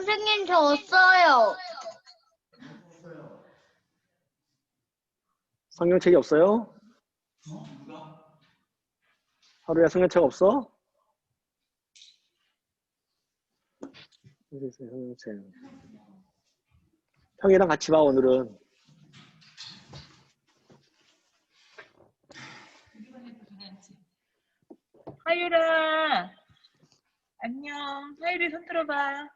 선생님, 저 없어요. 성경책이 없어요? 하루야 성경책 없어? 성경책. 형이랑 같이 봐 오늘은. 하율아, 안녕. 하율이 손 들어봐.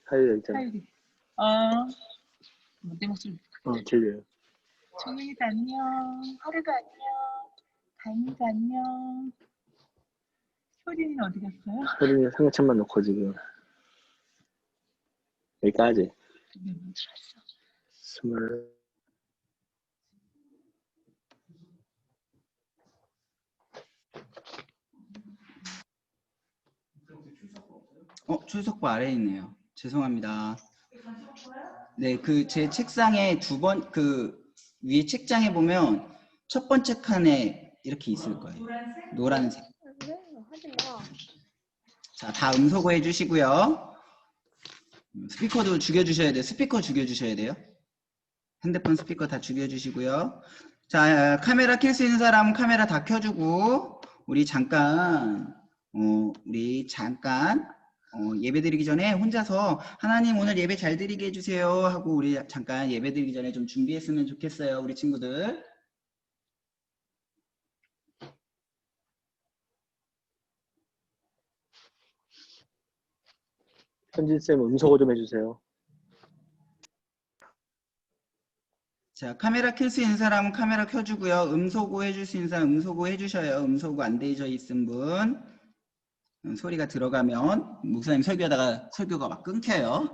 하율 있잖아. 하율이. 내 목소리. 들려요. 정민이도 안녕. 하루도 안녕. 다인이도 안녕. 효린이는 어디 갔어요? 효린이 성경책만 놓고 지금 여기까지. 몇 명 들어왔어? 20. 출석부 아래에 있네요. 죄송합니다. 네, 그 제 책상에 위에 책장에 보면 첫 번째 칸에 이렇게 있을 거예요. 노란색. 자, 다 음소거 해주시고요. 스피커도 죽여주셔야 돼요. 스피커 죽여주셔야 돼요. 핸드폰 스피커 다 죽여주시고요. 자, 카메라 켤 수 있는 사람은 카메라 다 켜주고 우리 잠깐 예배 드리기 전에 혼자서 하나님 오늘 예배 잘 드리게 해주세요 하고 우리 잠깐 예배 드리기 전에 좀 준비했으면 좋겠어요. 우리 친구들. 현진쌤 음소거 좀 해주세요. 자, 카메라 켤 수 있는 사람은 카메라 켜주고요. 음소거 해줄 수 있는 사람 음소거 해주셔요. 음소거 안 되어 있은 분. 소리가 들어가면 목사님 설교하다가 설교가 막 끊겨요.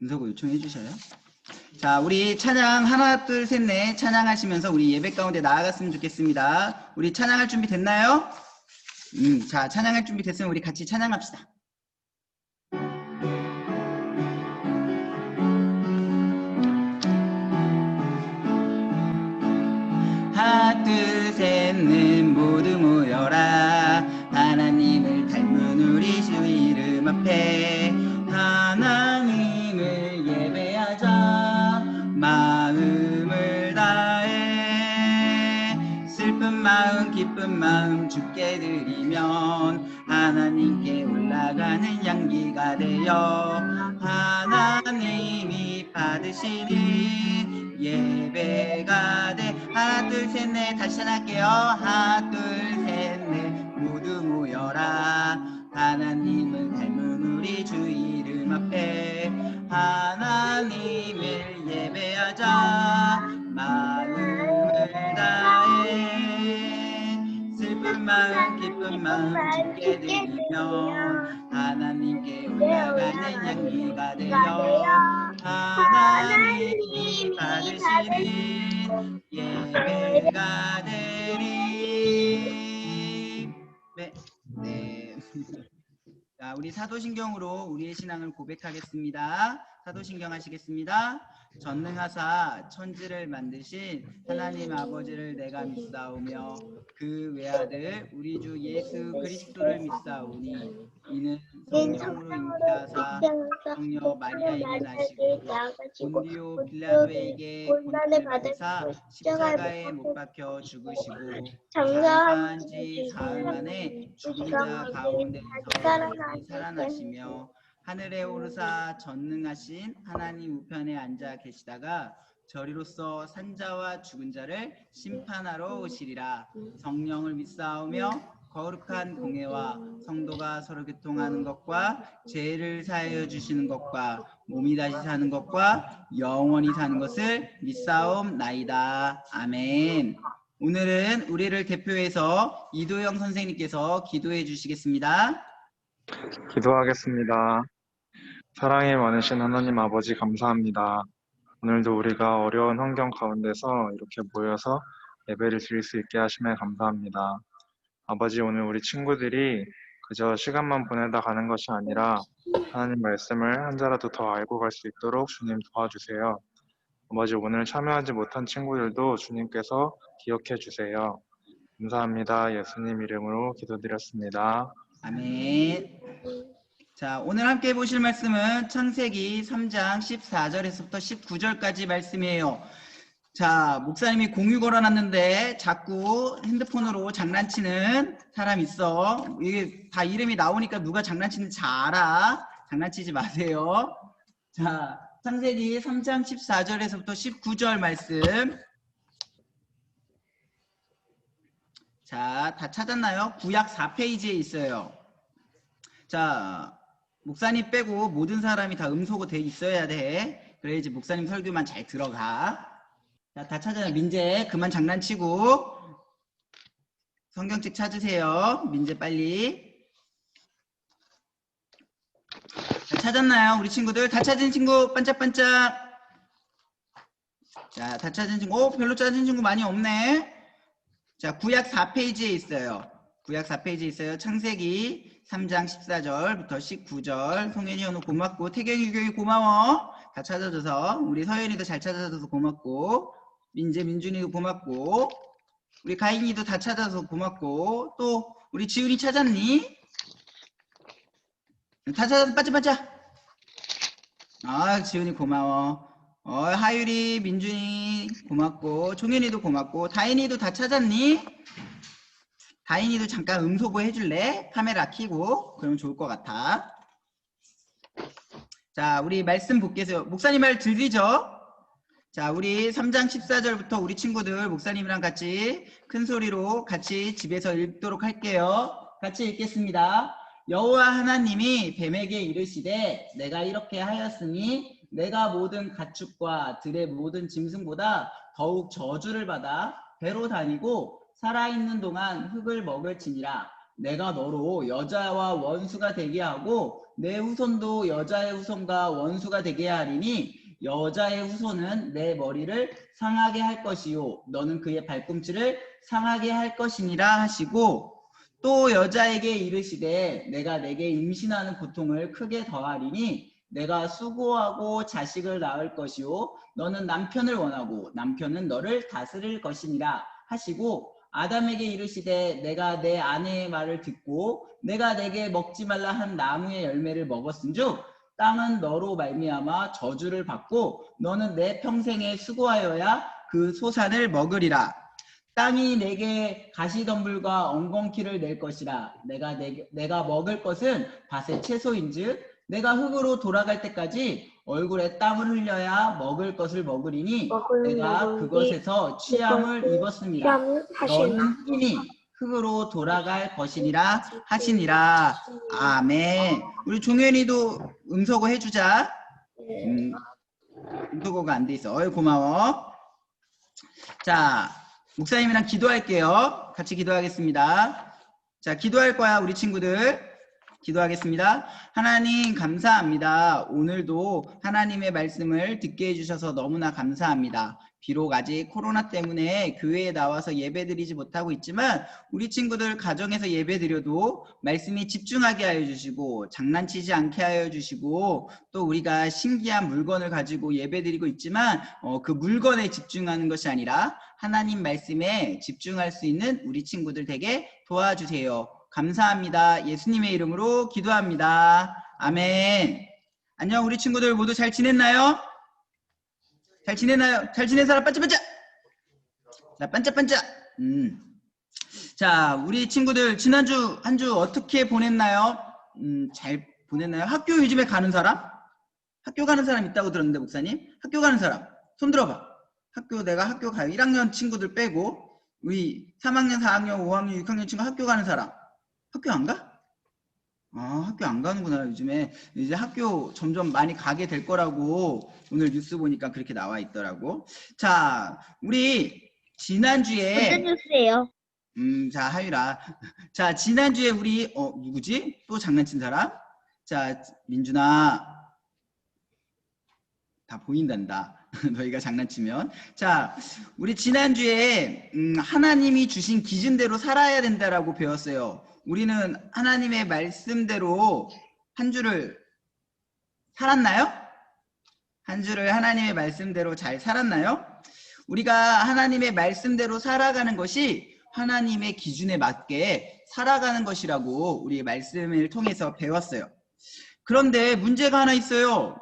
음소거 요청해 주셔요. 자, 우리 찬양 하나 둘 셋 넷 찬양하시면서 우리 예배 가운데 나아갔으면 좋겠습니다. 우리 찬양할 준비 됐나요? 자, 찬양할 준비 됐으면 우리 같이 찬양합시다. 하나 둘 셋 넷 모두 모여라. 하나님을 닮은 우리 주 이름 앞에 하나님을 예배하자. 마음을 다해 슬픈 마음 기쁜 마음 주께 드리면 하나님께 올라가는 향기가 되어 하나님이 받으시는 예배가 돼. 하나 둘 셋 넷 다시 할게요. 하나 둘 셋 넷 모두 모여라. 하나님을 닮은 우리 주 이름 앞에 하나님을 예배하자. 마음을 다해 슬픈 마음 기쁜 마음 주께 드리면 하나님께 올라가는 향기가 되어 하나님이 받으시는 예배가 되리. 네. 자, 우리 사도신경으로 우리의 신앙을 고백하겠습니다. 사도신경 하시겠습니다. 전능하사 천지를 만드신 하나님 아버지를 내가 믿사오며 그 외아들 우리 주 예수 그리스도를 믿사오니 이는 성령으로 잉태하사 성녀 마리아에게 나시고 본디오 빌라도에게 고난을 받으사 십자가에 못 박혀 죽으시고 장사한 지 사흘 만에 죽은 자 가운데서 살아나시며 하늘에 오르사 전능하신 하나님 우편에 앉아 계시다가 저리로서 산자와 죽은 자를 심판하러 오시리라. 성령을 믿사오며 거룩한 공예와 성도가 서로 교통하는 것과 죄를 사하여 주시는 것과 몸이 다시 사는 것과 영원히 사는 것을 믿사옵나이다. 아멘. 오늘은 우리를 대표해서 이도영 선생님께서 기도해 주시겠습니다. 기도하겠습니다. 사랑이 많으신 하나님 아버지 감사합니다. 오늘도 우리가 어려운 환경 가운데서 이렇게 모여서 예배를 드릴 수 있게 하심에 감사합니다. 아버지, 오늘 우리 친구들이 그저 시간만 보내다 가는 것이 아니라 하나님 말씀을 한 자라도 더 알고 갈 수 있도록 주님 도와주세요. 아버지 오늘 참여하지 못한 친구들도 주님께서 기억해 주세요. 감사합니다. 예수님 이름으로 기도드렸습니다. 아멘. 자, 오늘 함께 보실 말씀은 창세기 3장 14절에서부터 19절까지 말씀이에요. 자, 목사님이 공유 걸어놨는데 자꾸 핸드폰으로 장난치는 사람 있어. 이게 다 이름이 나오니까 누가 장난치는지 잘 알아. 장난치지 마세요. 자, 창세기 3장 14절에서부터 19절 말씀. 자, 다 찾았나요? 구약 4페이지에 있어요. 자, 목사님 빼고 모든 사람이 다 음소거 돼 있어야 돼. 그래야지 목사님 설교만 잘 들어가. 자, 다 찾아요. 민재 그만 장난치고 성경책 찾으세요. 민재 빨리. 자, 찾았나요? 우리 친구들 다 찾은 친구 반짝반짝. 자, 다 찾은 친구. 별로 찾은 친구 많이 없네. 자, 구약 4페이지에 있어요. 구약 4페이지에 있어요. 창세기 3장 14절부터 19절. 송현이 현우 고맙고 태경이 교육 고마워. 다 찾아줘서. 우리 서현이도 잘 찾아줘서 고맙고 민재 민준이도 고맙고 우리 가인이도 다 찾아서 고맙고 또 우리 지훈이 찾았니? 다 찾아서 반짝반짝. 아, 지훈이 고마워. 하율이, 민준이 고맙고 종현이도 고맙고 다인이도 다 찾았니? 다인이도 잠깐 음소거 해줄래? 카메라 켜고 그러면 좋을 것 같아. 자, 우리 말씀 볼게요. 목사님 말 들리죠? 자, 우리 3장 14절부터 우리 친구들 목사님이랑 같이 큰 소리로 같이 집에서 읽도록 할게요. 같이 읽겠습니다. 여호와 하나님이 뱀에게 이르시되 내가 이렇게 하였으니 내가 모든 가축과 들의 모든 짐승보다 더욱 저주를 받아 배로 다니고 살아있는 동안 흙을 먹을지니라. 내가 너로 여자와 원수가 되게 하고 내 후손도 여자의 후손과 원수가 되게 하리니 여자의 후손은 내 머리를 상하게 할 것이요 너는 그의 발꿈치를 상하게 할 것이니라 하시고 또 여자에게 이르시되 내가 내게 임신하는 고통을 크게 더하리니 내가 수고하고 자식을 낳을 것이요 너는 남편을 원하고 남편은 너를 다스릴 것이니라 하시고 아담에게 이르시되 내가 내 아내의 말을 듣고 내가 내게 먹지 말라 한 나무의 열매를 먹었은즉 땅은 너로 말미암아 저주를 받고 너는 내 평생에 수고하여야 그 소산을 먹으리라. 땅이 내게 가시덤불과 엉겅퀴를 낼 것이라. 내가 먹을 것은 밭의 채소인즉 내가 흙으로 돌아갈 때까지 얼굴에 땀을 흘려야 먹을 것을 먹으리니 내가 그것에서 취함을 입었습니다. 너는 흙이니 흙으로 돌아갈 것이니라 하시니라. 아멘. 우리 종현이도 음소거 해주자. 음소거가 안 돼 있어. 고마워. 자, 목사님이랑 기도할게요. 같이 기도하겠습니다. 자, 기도할 거야 우리 친구들. 기도하겠습니다. 하나님 감사합니다. 오늘도 하나님의 말씀을 듣게 해주셔서 너무나 감사합니다. 비록 아직 코로나 때문에 교회에 나와서 예배드리지 못하고 있지만 우리 친구들 가정에서 예배드려도 말씀이 집중하게 하여 주시고 장난치지 않게 하여 주시고 또 우리가 신기한 물건을 가지고 예배드리고 있지만 그 물건에 집중하는 것이 아니라 하나님 말씀에 집중할 수 있는 우리 친구들 되게 도와주세요. 감사합니다. 예수님의 이름으로 기도합니다. 아멘. 안녕. 우리 친구들 모두 잘 지냈나요? 잘 지내나요? 잘 지낸 사람 반짝반짝. 자, 반짝반짝. 자, 우리 친구들 지난주 한 주 어떻게 보냈나요? 잘 보냈나요? 학교 요즘에 가는 사람? 학교 가는 사람 있다고 들었는데 목사님? 학교 가는 사람 손 들어봐. 내가 학교 가요. 1학년 친구들 빼고 우리 3학년, 4학년, 5학년, 6학년 친구 학교 가는 사람. 학교 안 가? 학교 안 가는구나. 요즘에 이제 학교 점점 많이 가게 될 거라고 오늘 뉴스 보니까 그렇게 나와 있더라고. 자, 우리 지난주에 무슨 뉴스예요? 자, 하유라. 자, 지난주에 우리 누구지? 또 장난친 사람? 자, 민준아. 다 보인단다. 너희가 장난치면. 자, 우리 지난주에 하나님이 주신 기준대로 살아야 된다라고 배웠어요. 우리는 하나님의 말씀대로 한 주를 살았나요? 한 주를 하나님의 말씀대로 잘 살았나요? 우리가 하나님의 말씀대로 살아가는 것이 하나님의 기준에 맞게 살아가는 것이라고 우리 말씀을 통해서 배웠어요. 그런데 문제가 하나 있어요.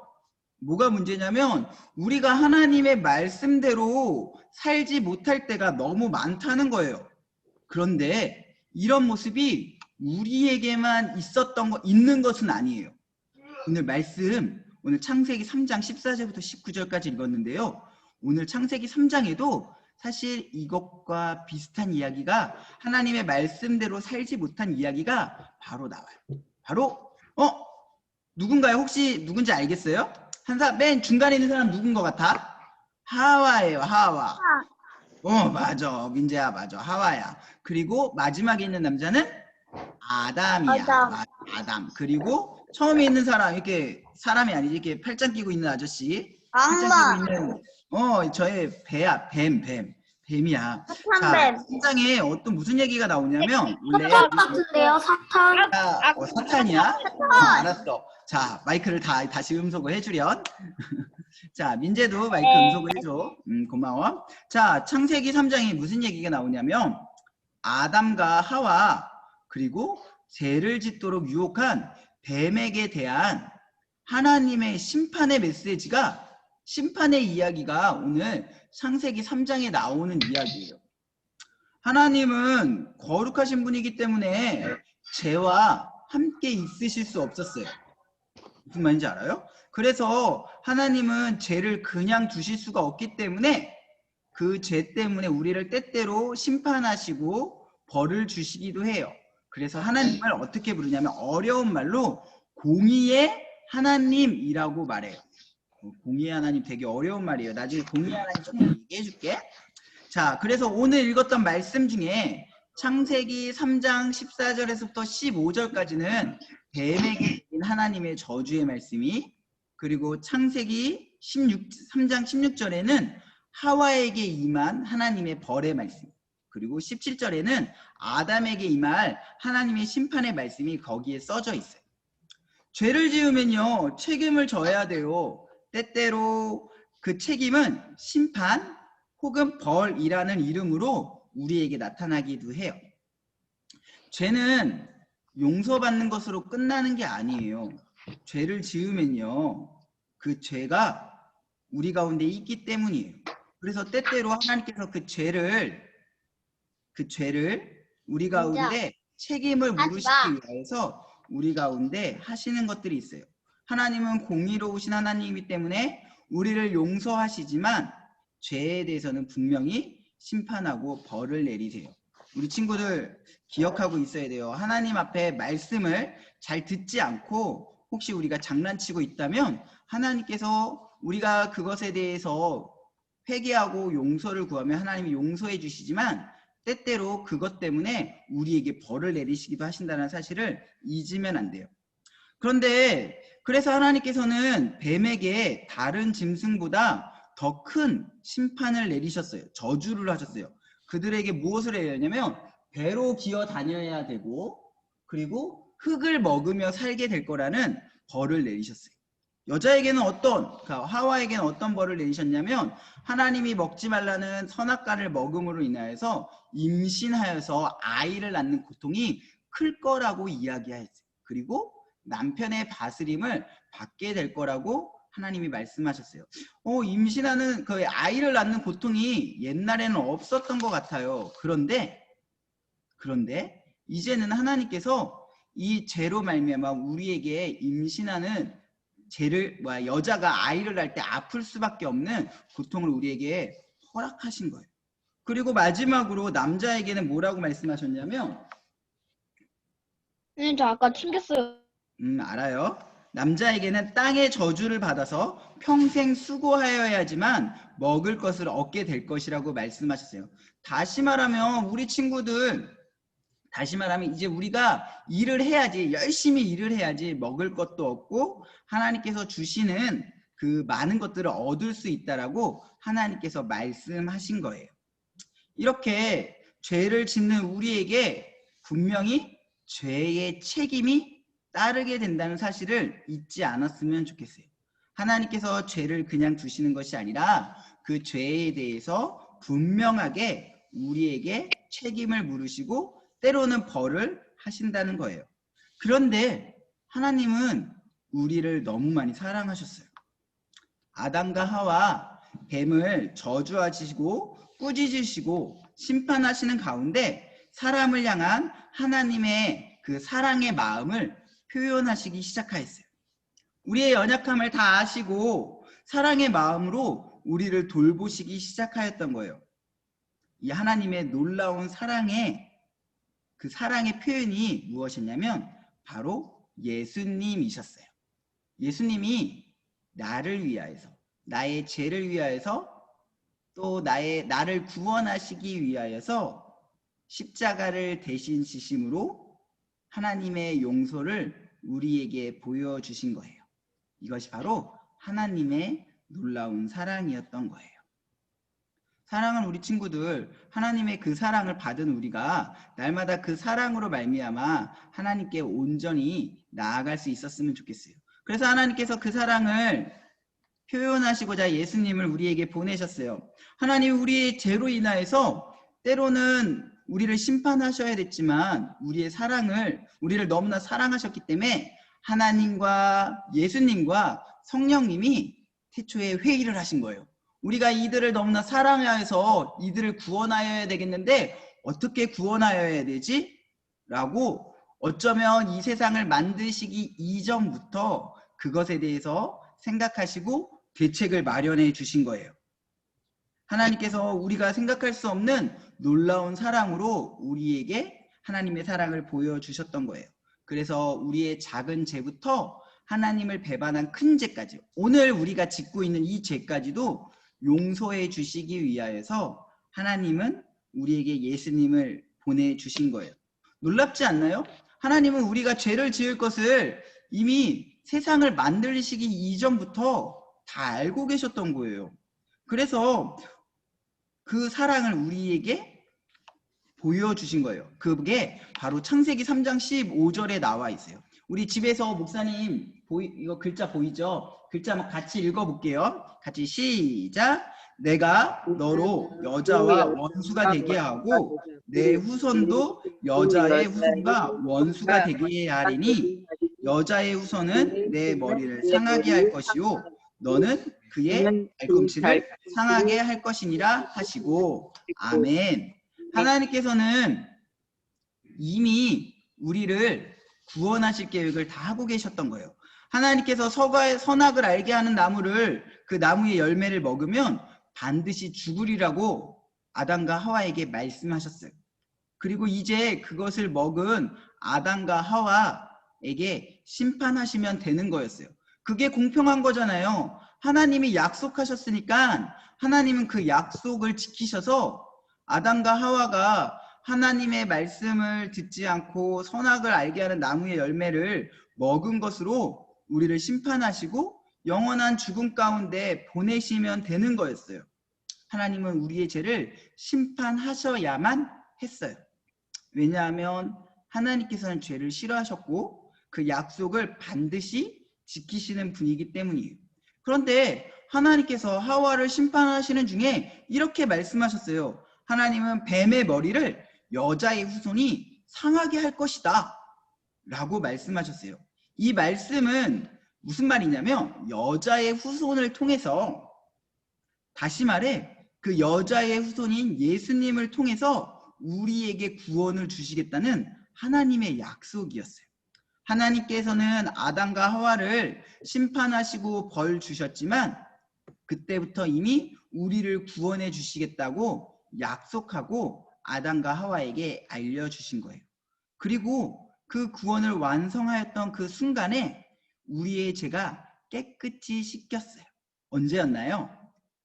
뭐가 문제냐면 우리가 하나님의 말씀대로 살지 못할 때가 너무 많다는 거예요. 그런데 이런 모습이 우리에게만 있는 것은 아니에요. 오늘 말씀, 오늘 창세기 3장 14절부터 19절까지 읽었는데요. 오늘 창세기 3장에도 사실 이것과 비슷한 이야기가 하나님의 말씀대로 살지 못한 이야기가 바로 나와요. 바로 누군가요? 혹시 누군지 알겠어요? 맨 중간에 있는 사람 누군 것 같아? 하와예요. 하와. 맞아. 민재야 맞아. 하와야. 그리고 마지막에 있는 남자는 아담이야. 아담. 그리고 처음에 있는 사람, 이렇게 사람이 아니지, 이렇게 팔짱 끼고 있는 아저씨. 악마. 팔짱 끼고 있는 저의 배야. 뱀이야. 사탄뱀. 현장에 무슨 얘기가 나오냐면 원래 사탄 같은데요, 사탄. 사탄이야? 알았어. 자, 마이크를 다시 음소거 해주련. 자, 민재도 마이크 음소거 해줘. 고마워. 자, 창세기 3장에 무슨 얘기가 나오냐면 아담과 하와 그리고 죄를 짓도록 유혹한 뱀에게 대한 하나님의 심판의 메시지가, 심판의 이야기가 오늘 창세기 3장에 나오는 이야기예요. 하나님은 거룩하신 분이기 때문에 죄와 함께 있으실 수 없었어요. 무슨 말인지 알아요? 그래서 하나님은 죄를 그냥 두실 수가 없기 때문에 그 죄 때문에 우리를 때때로 심판하시고 벌을 주시기도 해요. 그래서 하나님을 어떻게 부르냐면 어려운 말로 공의의 하나님이라고 말해요. 공의의 하나님 되게 어려운 말이에요. 나중에 공의의 하나님 좀 얘기해 줄게. 자, 그래서 오늘 읽었던 말씀 중에 창세기 3장 14절에서부터 15절까지는 뱀에게 있는 하나님의 저주의 말씀이, 그리고 창세기 3장 16절에는 하와에게 임한 하나님의 벌의 말씀, 그리고 17절에는 아담에게 임할 하나님의 심판의 말씀이 거기에 써져 있어요. 죄를 지으면요 책임을 져야 돼요. 때때로 그 책임은 심판 혹은 벌이라는 이름으로 우리에게 나타나기도 해요. 죄는 용서받는 것으로 끝나는 게 아니에요. 죄를 지으면요 그 죄가 우리 가운데 있기 때문이에요. 그래서 때때로 하나님께서 그 죄를 우리 가운데 책임을 물으시기 위해서 우리 가운데 하시는 것들이 있어요. 하나님은 공의로우신 하나님이기 때문에 우리를 용서하시지만 죄에 대해서는 분명히 심판하고 벌을 내리세요. 우리 친구들 기억하고 있어야 돼요. 하나님 앞에 말씀을 잘 듣지 않고 혹시 우리가 장난치고 있다면 하나님께서 우리가 그것에 대해서 회개하고 용서를 구하면 하나님이 용서해 주시지만 때때로 그것 때문에 우리에게 벌을 내리시기도 하신다는 사실을 잊으면 안 돼요. 그런데 그래서 하나님께서는 뱀에게 다른 짐승보다 더 큰 심판을 내리셨어요. 저주를 하셨어요. 그들에게 무엇을 해야 하냐면 배로 기어 다녀야 되고 그리고 흙을 먹으며 살게 될 거라는 벌을 내리셨어요. 여자에게는 하와에게는 어떤 벌을 내리셨냐면 하나님이 먹지 말라는 선악과를 먹음으로 인하여서 임신하여서 아이를 낳는 고통이 클 거라고 이야기하였어요. 그리고 남편의 다스림을 받게 될 거라고 하나님이 말씀하셨어요. 임신하는 그 아이를 낳는 고통이 옛날에는 없었던 것 같아요. 그런데 이제는 하나님께서 이 죄로 말미암아 우리에게 임신하는 여자가 아이를 낳을 때 아플 수밖에 없는 고통을 우리에게 허락하신 거예요. 그리고 마지막으로 남자에게는 뭐라고 말씀하셨냐면 저 아까 튕겼어요. 알아요. 남자에게는 땅의 저주를 받아서 평생 수고하여야지만 먹을 것을 얻게 될 것이라고 말씀하셨어요. 다시 말하면 이제 우리가 일을 해야지, 열심히 일을 해야지 먹을 것도 없고 하나님께서 주시는 그 많은 것들을 얻을 수 있다라고 하나님께서 말씀하신 거예요. 이렇게 죄를 짓는 우리에게 분명히 죄의 책임이 따르게 된다는 사실을 잊지 않았으면 좋겠어요. 하나님께서 죄를 그냥 두시는 것이 아니라 그 죄에 대해서 분명하게 우리에게 책임을 물으시고 때로는 벌을 하신다는 거예요. 그런데 하나님은 우리를 너무 많이 사랑하셨어요. 아담과 하와 뱀을 저주하시고 꾸짖으시고 심판하시는 가운데 사람을 향한 하나님의 그 사랑의 마음을 표현하시기 시작하였어요. 우리의 연약함을 다 아시고 사랑의 마음으로 우리를 돌보시기 시작하였던 거예요. 이 하나님의 놀라운 사랑의 그 사랑의 표현이 무엇이냐면 바로 예수님이셨어요. 예수님이 나를 위하여서, 나의 죄를 위하여서, 또 나를 구원하시기 위하여서 십자가를 대신 지심으로 하나님의 용서를 우리에게 보여주신 거예요. 이것이 바로 하나님의 놀라운 사랑이었던 거예요. 사랑하는 우리 친구들, 하나님의 그 사랑을 받은 우리가 날마다 그 사랑으로 말미암아 하나님께 온전히 나아갈 수 있었으면 좋겠어요. 그래서 하나님께서 그 사랑을 표현하시고자 예수님을 우리에게 보내셨어요. 하나님 우리의 죄로 인하여서 때로는 우리를 심판하셔야 됐지만 우리를 너무나 사랑하셨기 때문에 하나님과 예수님과 성령님이 태초에 회의를 하신 거예요. 우리가 이들을 너무나 사랑하여서 이들을 구원하여야 되겠는데 어떻게 구원하여야 되지? 라고 어쩌면 이 세상을 만드시기 이전부터 그것에 대해서 생각하시고 대책을 마련해 주신 거예요. 하나님께서 우리가 생각할 수 없는 놀라운 사랑으로 우리에게 하나님의 사랑을 보여주셨던 거예요. 그래서 우리의 작은 죄부터 하나님을 배반한 큰 죄까지, 오늘 우리가 짓고 있는 이 죄까지도 용서해 주시기 위하여서 하나님은 우리에게 예수님을 보내주신 거예요. 놀랍지 않나요? 하나님은 우리가 죄를 지을 것을 이미 세상을 만들시기 이전부터 다 알고 계셨던 거예요. 그래서 그 사랑을 우리에게 보여주신 거예요. 그게 바로 창세기 3장 15절에 나와 있어요. 우리 집에서 목사님 이거 글자 보이죠? 글자 한번 같이 읽어볼게요. 같이 시작. 내가 너로 여자와 원수가 되게 하고 내 후손도 여자의 후손과 원수가 되게 하리니 여자의 후손은 내 머리를 상하게 할 것이요 너는 그의 발꿈치를 상하게 할 것이니라 하시고. 아멘. 하나님께서는 이미 우리를 구원하실 계획을 다 하고 계셨던 거예요. 하나님께서 선악을 알게 하는 나무를, 그 나무의 열매를 먹으면 반드시 죽으리라고 아담과 하와에게 말씀하셨어요. 그리고 이제 그것을 먹은 아담과 하와에게 심판하시면 되는 거였어요. 그게 공평한 거잖아요. 하나님이 약속하셨으니까 하나님은 그 약속을 지키셔서 아담과 하와가 하나님의 말씀을 듣지 않고 선악을 알게 하는 나무의 열매를 먹은 것으로 우리를 심판하시고 영원한 죽음 가운데 보내시면 되는 거였어요. 하나님은 우리의 죄를 심판하셔야만 했어요. 왜냐하면 하나님께서는 죄를 싫어하셨고 그 약속을 반드시 지키시는 분이기 때문이에요. 그런데 하나님께서 하와를 심판하시는 중에 이렇게 말씀하셨어요. 하나님은 뱀의 머리를 여자의 후손이 상하게 할 것이다 라고 말씀하셨어요. 이 말씀은 무슨 말이냐면 여자의 후손을 통해서, 다시 말해 그 여자의 후손인 예수님을 통해서 우리에게 구원을 주시겠다는 하나님의 약속이었어요. 하나님께서는 아담과 하와를 심판하시고 벌 주셨지만 그때부터 이미 우리를 구원해 주시겠다고 약속하고 아담과 하와에게 알려주신 거예요. 그리고 그 구원을 완성하였던 그 순간에 우리의 죄가 깨끗이 씻겼어요. 언제였나요?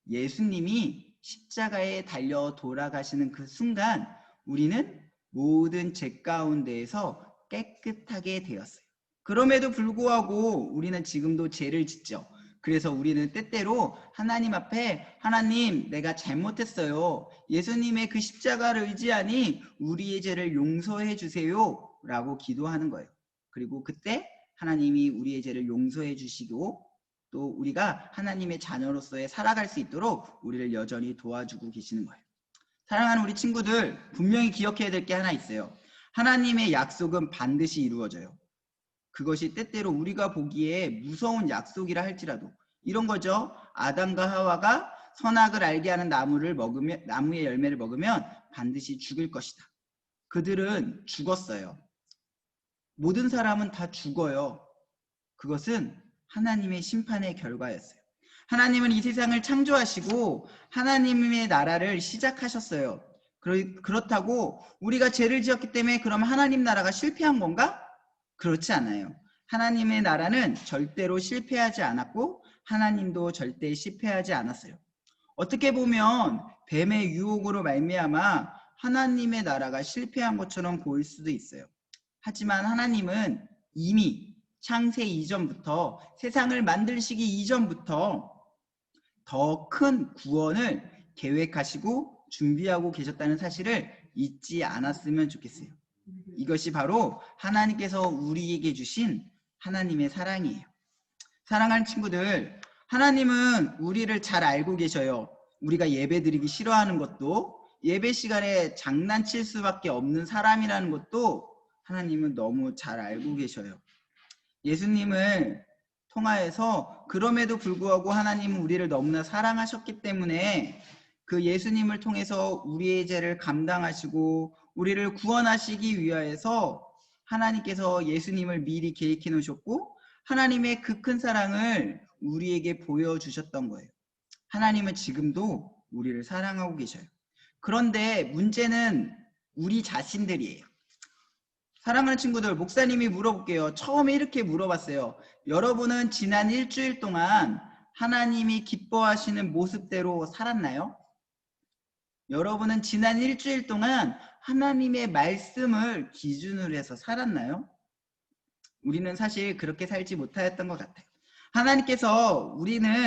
예수님이 십자가에 달려 돌아가시는 그 순간 우리는 모든 죄 가운데에서 깨끗하게 되었어요. 그럼에도 불구하고 우리는 지금도 죄를 짓죠. 그래서 우리는 때때로 하나님 앞에 하나님 내가 잘못했어요. 예수님의 그 십자가를 의지하니 우리의 죄를 용서해 주세요 라고 기도하는 거예요. 그리고 그때 하나님이 우리의 죄를 용서해 주시고 또 우리가 하나님의 자녀로서의 살아갈 수 있도록 우리를 여전히 도와주고 계시는 거예요. 사랑하는 우리 친구들, 분명히 기억해야 될 게 하나 있어요. 하나님의 약속은 반드시 이루어져요. 그것이 때때로 우리가 보기에 무서운 약속이라 할지라도 이런 거죠. 아담과 하와가 선악을 알게 하는 나무의 열매를 먹으면 반드시 죽을 것이다. 그들은 죽었어요. 모든 사람은 다 죽어요. 그것은 하나님의 심판의 결과였어요. 하나님은 이 세상을 창조하시고 하나님의 나라를 시작하셨어요. 그렇다고 우리가 죄를 지었기 때문에 그럼 하나님 나라가 실패한 건가? 그렇지 않아요. 하나님의 나라는 절대로 실패하지 않았고 하나님도 절대 실패하지 않았어요. 어떻게 보면 뱀의 유혹으로 말미암아 하나님의 나라가 실패한 것처럼 보일 수도 있어요. 하지만 하나님은 이미 창세 이전부터 세상을 만들시기 이전부터 더 큰 구원을 계획하시고 준비하고 계셨다는 사실을 잊지 않았으면 좋겠어요. 이것이 바로 하나님께서 우리에게 주신 하나님의 사랑이에요. 사랑하는 친구들, 하나님은 우리를 잘 알고 계셔요. 우리가 예배 드리기 싫어하는 것도, 예배 시간에 장난칠 수밖에 없는 사람이라는 것도 하나님은 너무 잘 알고 계셔요. 예수님을 통하여서 그럼에도 불구하고 하나님은 우리를 너무나 사랑하셨기 때문에 그 예수님을 통해서 우리의 죄를 감당하시고 우리를 구원하시기 위하여서 하나님께서 예수님을 미리 계획해 놓으셨고 하나님의 그 큰 사랑을 우리에게 보여주셨던 거예요. 하나님은 지금도 우리를 사랑하고 계셔요. 그런데 문제는 우리 자신들이에요. 사랑하는 친구들, 목사님이 물어볼게요. 처음에 이렇게 물어봤어요. 여러분은 지난 일주일 동안 하나님이 기뻐하시는 모습대로 살았나요? 여러분은 지난 일주일 동안 하나님의 말씀을 기준으로 해서 살았나요? 우리는 사실 그렇게 살지 못하였던 것 같아요. 하나님께서는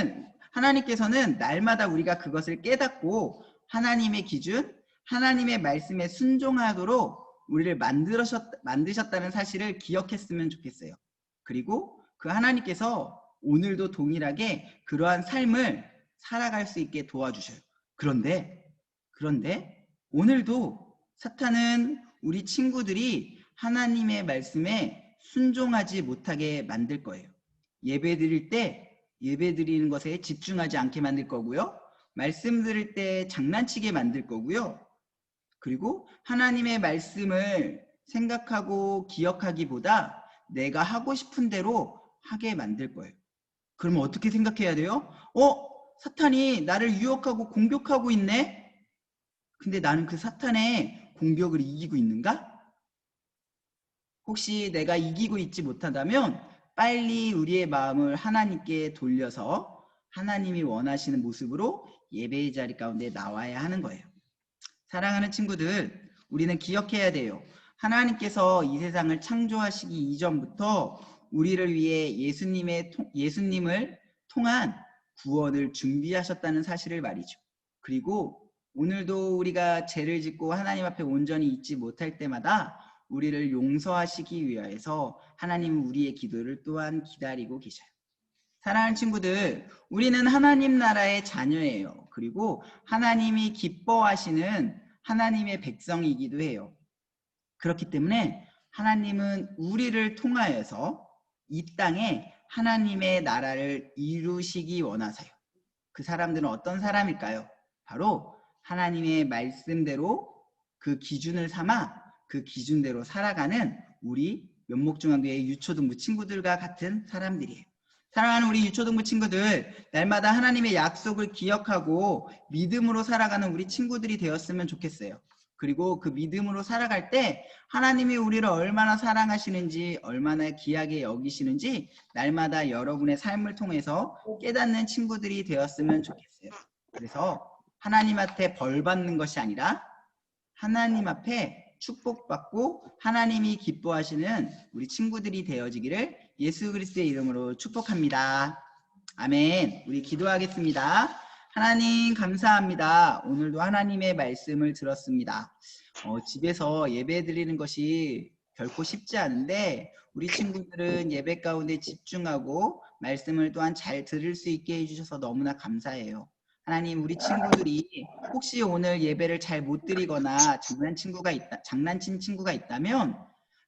날마다 우리가 그것을 깨닫고 하나님의 기준, 하나님의 말씀에 순종하도록 우리를 만드셨다는 사실을 기억했으면 좋겠어요. 그리고 그 하나님께서 오늘도 동일하게 그러한 삶을 살아갈 수 있게 도와주셔요. 그런데 오늘도 사탄은 우리 친구들이 하나님의 말씀에 순종하지 못하게 만들 거예요. 예배 드릴 때 예배 드리는 것에 집중하지 않게 만들 거고요. 말씀 들을 때 장난치게 만들 거고요. 그리고 하나님의 말씀을 생각하고 기억하기보다 내가 하고 싶은 대로 하게 만들 거예요. 그러면 어떻게 생각해야 돼요? 사탄이 나를 유혹하고 공격하고 있네? 근데 나는 그 사탄의 공격을 이기고 있는가? 혹시 내가 이기고 있지 못한다면 빨리 우리의 마음을 하나님께 돌려서 하나님이 원하시는 모습으로 예배의 자리 가운데 나와야 하는 거예요. 사랑하는 친구들, 우리는 기억해야 돼요. 하나님께서 이 세상을 창조하시기 이전부터 우리를 위해 예수님을 통한 구원을 준비하셨다는 사실을 말이죠. 그리고 오늘도 우리가 죄를 짓고 하나님 앞에 온전히 있지 못할 때마다 우리를 용서하시기 위하여서 하나님은 우리의 기도를 또한 기다리고 계셔요. 사랑하는 친구들, 우리는 하나님 나라의 자녀예요. 그리고 하나님이 기뻐하시는 하나님의 백성이기도 해요. 그렇기 때문에 하나님은 우리를 통하여서 이 땅에 하나님의 나라를 이루시기 원하세요. 그 사람들은 어떤 사람일까요? 바로 하나님의 말씀대로 그 기준을 삼아 그 기준대로 살아가는 우리 면목중앙교회 유초등부 친구들과 같은 사람들이에요. 사랑하는 우리 유초등부 친구들, 날마다 하나님의 약속을 기억하고 믿음으로 살아가는 우리 친구들이 되었으면 좋겠어요. 그리고 그 믿음으로 살아갈 때 하나님이 우리를 얼마나 사랑하시는지, 얼마나 귀하게 여기시는지 날마다 여러분의 삶을 통해서 깨닫는 친구들이 되었으면 좋겠어요. 그래서 하나님 앞에 벌 받는 것이 아니라 하나님 앞에 축복받고 하나님이 기뻐하시는 우리 친구들이 되어지기를 예수 그리스도의 이름으로 축복합니다. 아멘. 우리 기도하겠습니다. 하나님 감사합니다. 오늘도 하나님의 말씀을 들었습니다. 집에서 예배 드리는 것이 결코 쉽지 않은데 우리 친구들은 예배 가운데 집중하고 말씀을 또한 잘 들을 수 있게 해주셔서 너무나 감사해요. 하나님, 우리 친구들이 혹시 오늘 예배를 잘 못 드리거나 장난친 친구가 있다면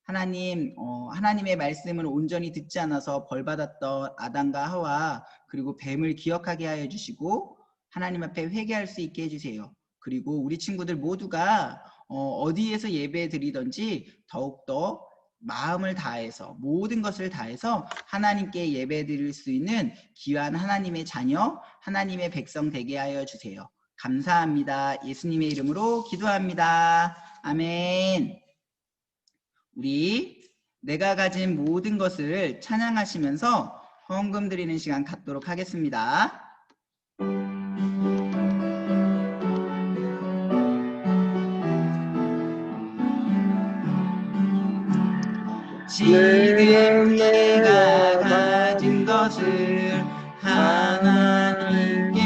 하나님, 하나님의 말씀을 온전히 듣지 않아서 벌받았던 아담과 하와 그리고 뱀을 기억하게 하여 주시고 하나님 앞에 회개할 수 있게 해주세요. 그리고 우리 친구들 모두가 어디에서 예배 드리든지 더욱더 마음을 다해서 모든 것을 다해서 하나님께 예배 드릴 수 있는 귀한 하나님의 자녀, 하나님의 백성 되게 하여 주세요. 감사합니다. 예수님의 이름으로 기도합니다. 아멘. 우리 내가 가진 모든 것을 찬양하시면서 헌금 드리는 시간 갖도록 하겠습니다. 지금 내가 가진 것을 하나님께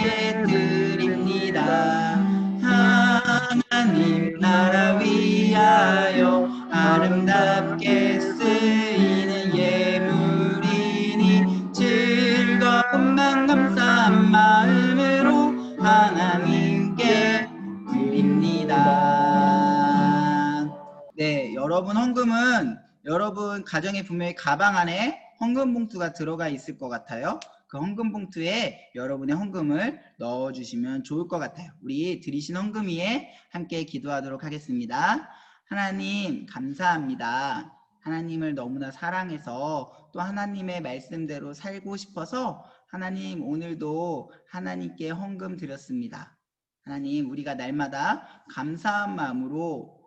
드립니다. 하나님 나라 위하여 아름답게 쓰이는 예물이니 즐거움만 감사한 마음으로 하나님께 드립니다. 네, 여러분 헌금은 여러분 가정에 분명히 가방 안에 헌금 봉투가 들어가 있을 것 같아요. 그 헌금 봉투에 여러분의 헌금을 넣어주시면 좋을 것 같아요. 우리 드리신 헌금 위에 함께 기도하도록 하겠습니다. 하나님 감사합니다. 하나님을 너무나 사랑해서 또 하나님의 말씀대로 살고 싶어서 하나님 오늘도 하나님께 헌금 드렸습니다. 하나님 우리가 날마다 감사한 마음으로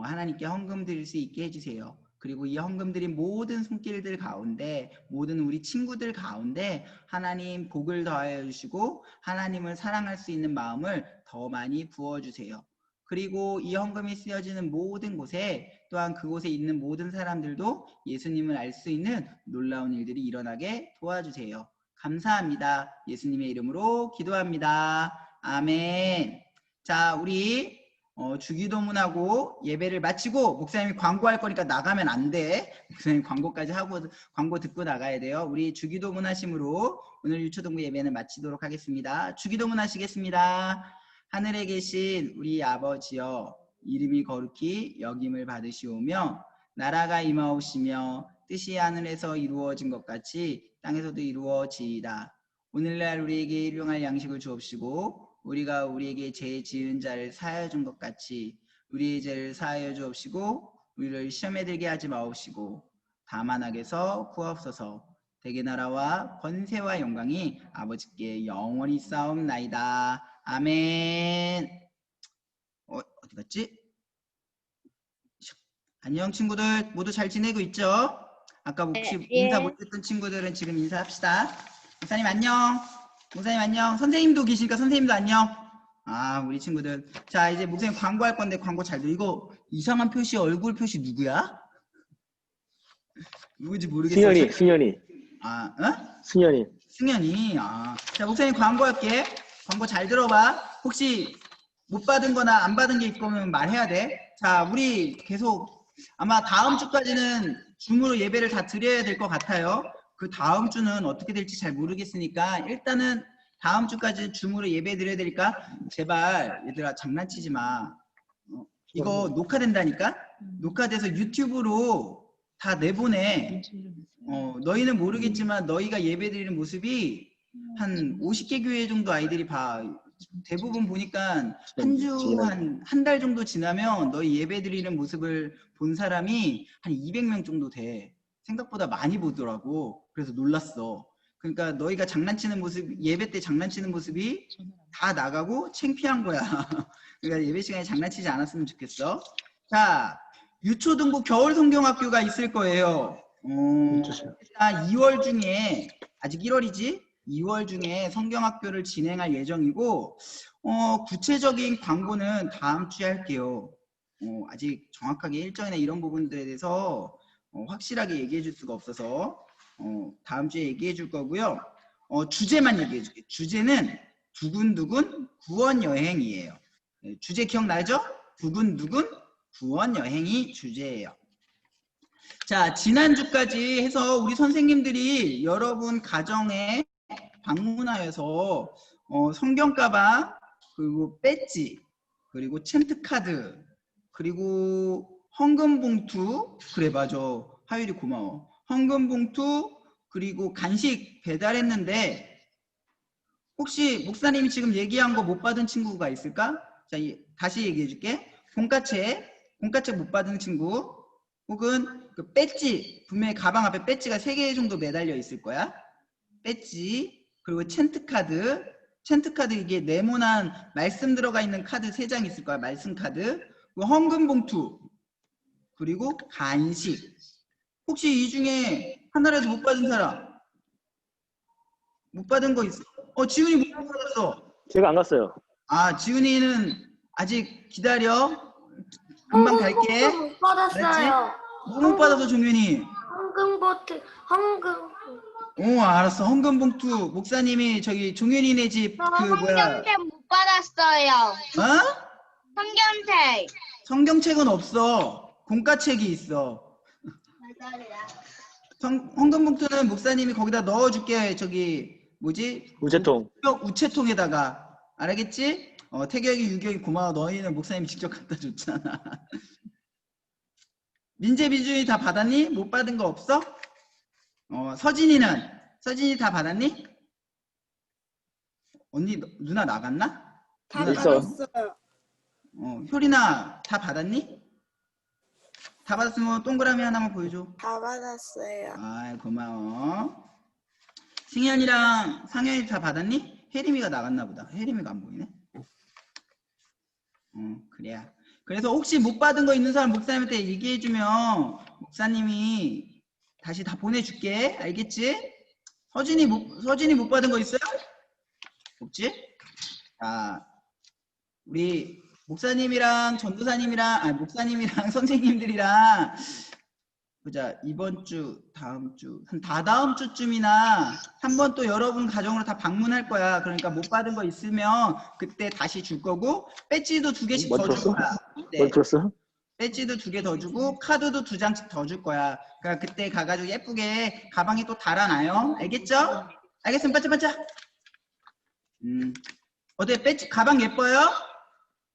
하나님께 헌금 드릴 수 있게 해주세요. 그리고 이 헌금 드린 모든 손길들 가운데 모든 우리 친구들 가운데 하나님 복을 더하여 주시고 하나님을 사랑할 수 있는 마음을 더 많이 부어주세요. 그리고 이 헌금이 쓰여지는 모든 곳에 또한 그곳에 있는 모든 사람들도 예수님을 알 수 있는 놀라운 일들이 일어나게 도와주세요. 감사합니다. 예수님의 이름으로 기도합니다. 아멘. 자, 우리 주기도문하고 예배를 마치고 목사님이 광고할 거니까 나가면 안 돼. 목사님 광고까지 하고 광고 듣고 나가야 돼요. 우리 주기도문 하심으로 오늘 유초동부 예배는 마치도록 하겠습니다. 주기도문 하시겠습니다. 하늘에 계신 우리 아버지여, 이름이 거룩히 여김을 받으시오며 나라가 임하오시며 뜻이 하늘에서 이루어진 것 같이 땅에서도 이루어지이다. 오늘날 우리에게 일용할 양식을 주옵시고 우리가 우리에게 죄 지은 자를 사하여 준 것 같이 우리의 죄를 사하여 주옵시고 우리를 시험에 들게 하지 마옵시고 다만 악에서 구하옵소서. 대개 나라와 권세와 영광이 아버지께 영원히 싸움나이다. 아멘. 어디 갔지? 안녕 친구들, 모두 잘 지내고 있죠? 아까 혹시 인사 못했던 친구들은 지금 인사합시다. 목사님 안녕. 목사님 안녕. 선생님도 계시니까 선생님도 안녕. 아, 우리 친구들. 자, 이제 목사님 광고할 건데 광고 잘 들어. 이거 이상한 표시, 얼굴 표시 누구야? 누구지 모르겠어요. 승현이. 아, 승현이. 아, 자, 목사님 광고할게. 광고 잘 들어봐. 혹시 못 받은 거나 안 받은 게 있으면 말해야 돼. 자, 우리 계속 아마 다음 주까지는 줌으로 예배를 다 드려야 될 것 같아요. 그 다음 주는 어떻게 될지 잘 모르겠으니까 일단은 다음 주까지 줌으로 예배 드려야 되니까 제발 얘들아 장난치지 마. 이거 녹화된다니까? 녹화돼서 유튜브로 다 내보내. 너희는 모르겠지만 너희가 예배 드리는 모습이 한 50개 교회 정도 아이들이 봐. 대부분 보니까 한 달 정도 지나면 너희 예배 드리는 모습을 본 사람이 한 200명 정도 돼. 생각보다 많이 보더라고. 그래서 놀랐어. 그러니까 너희가 장난치는 모습, 예배 때 장난치는 모습이 다 나가고 창피한 거야. 그러니까 예배 시간에 장난치지 않았으면 좋겠어. 자, 유초등부 겨울성경학교가 있을 거예요. 일단 2월 중에, 아직 1월이지? 2월 중에 성경학교를 진행할 예정이고 구체적인 광고는 다음 주에 할게요. 아직 정확하게 일정이나 이런 부분들에 대해서 확실하게 얘기해 줄 수가 없어서 다음 주에 얘기해 줄 거고요. 주제만 얘기해 줄게요. 주제는 두근두근 구원여행이에요. 주제 기억나죠? 두근두근 구원여행이 주제예요. 자, 지난주까지 해서 우리 선생님들이 여러분 가정에 방문하여서 성경 가방, 그리고 배지, 그리고 챈트 카드, 그리고 헌금 봉투, 그래 맞아. 하율이 고마워. 헌금 봉투, 그리고 간식 배달했는데 혹시 목사님이 지금 얘기한 거 못 받은 친구가 있을까? 자, 다시 얘기해 줄게. 공과책 못 받은 친구, 혹은 그 배지, 분명히 가방 앞에 배지가 3개 정도 매달려 있을 거야. 배지, 그리고 챈트 카드 이게 네모난 말씀 들어가 있는 카드 3장 있을 거야. 말씀 카드, 그리고 헌금 봉투, 그리고 간식. 혹시 이 중에 하나라도 못 받은 사람? 못 받은 거 있어? 지훈이 못 받았어. 제가 안 갔어요. 아, 지훈이는 아직 기다려. 금방 갈게. 못 받았어요. 뭐 못 받아서 종윤이? 헌금. 오, 알았어. 헌금 봉투. 목사님이 저기 종윤이네 집 그 뭐야? 성경책 못 받았어요. 어? 성경책. 성경책은 없어. 공과책이 있어. 헌금 봉투는 목사님이 거기다 넣어줄게. 저기 뭐지? 우체통. 우체통에다가. 알겠지? 태경이, 유경이 고마워. 너희는 목사님이 직접 갖다 줬잖아. 민재, 비준이 다 받았니? 못 받은 거 없어? 서진이 다 받았니? 언니, 누나 나갔나? 다 있어. 받았어요. 효린아, 다 받았니? 다 받았으면 동그라미 하나만 보여줘. 다 받았어요. 아, 고마워. 승현이랑 상현이 다 받았니? 혜림이가 나갔나 보다. 혜림이가 안 보이네. 그래야. 그래서 혹시 못 받은 거 있는 사람 목사님한테 얘기해주면 목사님이 다시 다 보내줄게. 알겠지? 서진이 못 받은 거 있어요? 없지? 자, 우리 목사님이랑 전도사님이랑 목사님이랑 선생님들이랑 보자. 이번 주, 다음 주, 한 다다음 주쯤이나 한번 또 여러분 가정으로 다 방문할 거야. 그러니까 못 받은 거 있으면 그때 다시 줄 거고, 배지도 2개씩 더 줄 거야. 네. 뭘 들었어? 배지도 2개 더 주고 카드도 2장씩 더 줄 거야. 그러니까 그때 가가지고 예쁘게 가방에 또 달아놔요. 알겠죠? 알겠으면 반짝반짝. 어때? 배지 가방 예뻐요?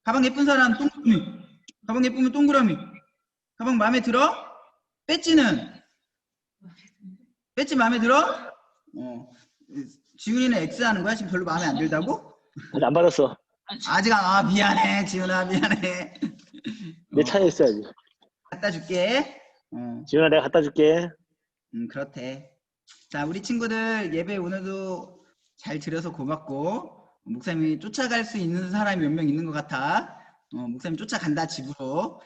가방 예쁜 사람 동그라미. 가방 예쁘면 동그라미. 가방 마음에 들어? 배지는? 배지 마음에 들어? 지훈이는 X 하는 거야? 지금 별로 마음에 안 들다고? 아직 안 받았어. 아직 미안해 지훈아, 미안해. 내 차에 있어야지. 갖다 줄게. 지훈아, 내가 갖다 줄게. 그렇대. 자, 우리 친구들 예배 오늘도 잘 들어서 고맙고, 목사님이 쫓아갈 수 있는 사람이 몇 명 있는 것 같아. 목사님 쫓아간다 집으로.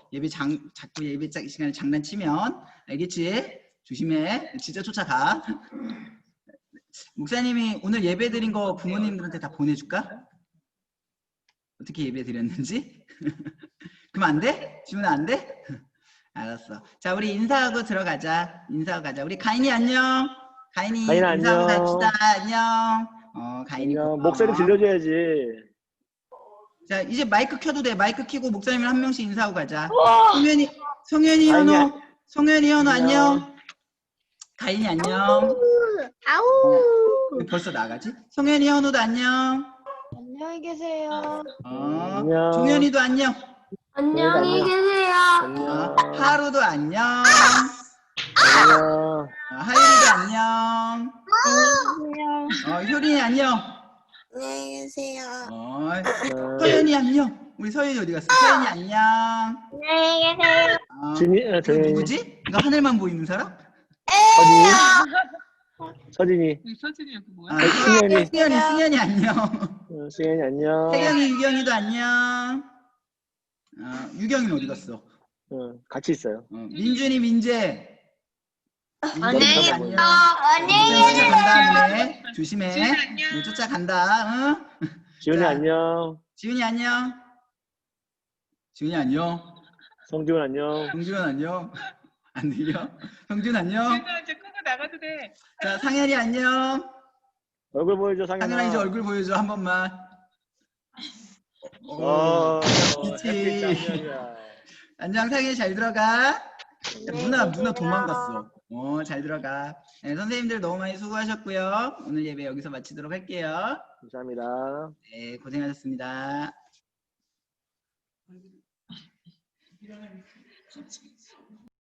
자꾸 예배 시간에 장난치면. 알겠지? 조심해. 진짜 쫓아가. 목사님이 오늘 예배 드린 거 부모님들한테 다 보내줄까? 어떻게 예배 드렸는지? 그럼 안 돼? 지훈아 안 돼? 알았어. 자, 우리 인사하고 들어가자. 인사하고 가자. 우리 가인이 안녕. 가인이 가인아, 인사하고 안녕. 갑시다. 안녕. 가인이 고마워. 목소리 들려줘야지. 자, 이제 마이크 켜도 돼. 마이크 켜고 목사님을 한 명씩 인사하고 가자. 성현이 현우. 성현이 현우 안녕. 가인이 안녕. 왜 벌써 나가지? 성현이 현우도 안녕. 안녕히 계세요. 안녕. 종현이도 안녕. 안녕히 계세요. 안녕. 하루도 안녕. 안녕. 하율이도 안녕. 안녕히 효린이 안녕. 계세요. 서연이 안녕. 우리 서연이 어디 갔어? 서연이 안녕. 안녕히 계세요. 준이, 저 누구지? 이거 하늘만 보이는 사람? 서진이. 서진이 여기 뭐야? 승현이 안녕. 승현이 안녕. 태경이, 유경이도 안녕. 유경이는 어디 갔어? 같이 있어요. 민준이, 민재. 안녕히 민재 계세요. 안녕. 쫓아간다, 너네. 조심해. 지훈이 안녕. 너 쫓아간다. 응? 지훈이 자. 안녕. 지훈이 안녕. 지훈이 안녕. 성지훈 안녕. 성준 안녕. 안 들려? 성준 안녕. 지훈아 이제 끄고 나가도 돼. 자, 상현이 안녕. 얼굴 보여줘, 상현아. 상현아 이제 얼굴 보여줘 한 번만. 햇빛 그치. 장면이야. 안녕, 상현이 잘 들어가. 누나 도망갔어. 잘 들어가. 네, 선생님들 너무 많이 수고하셨고요. 오늘 예배 여기서 마치도록 할게요. 감사합니다. 네, 고생하셨습니다.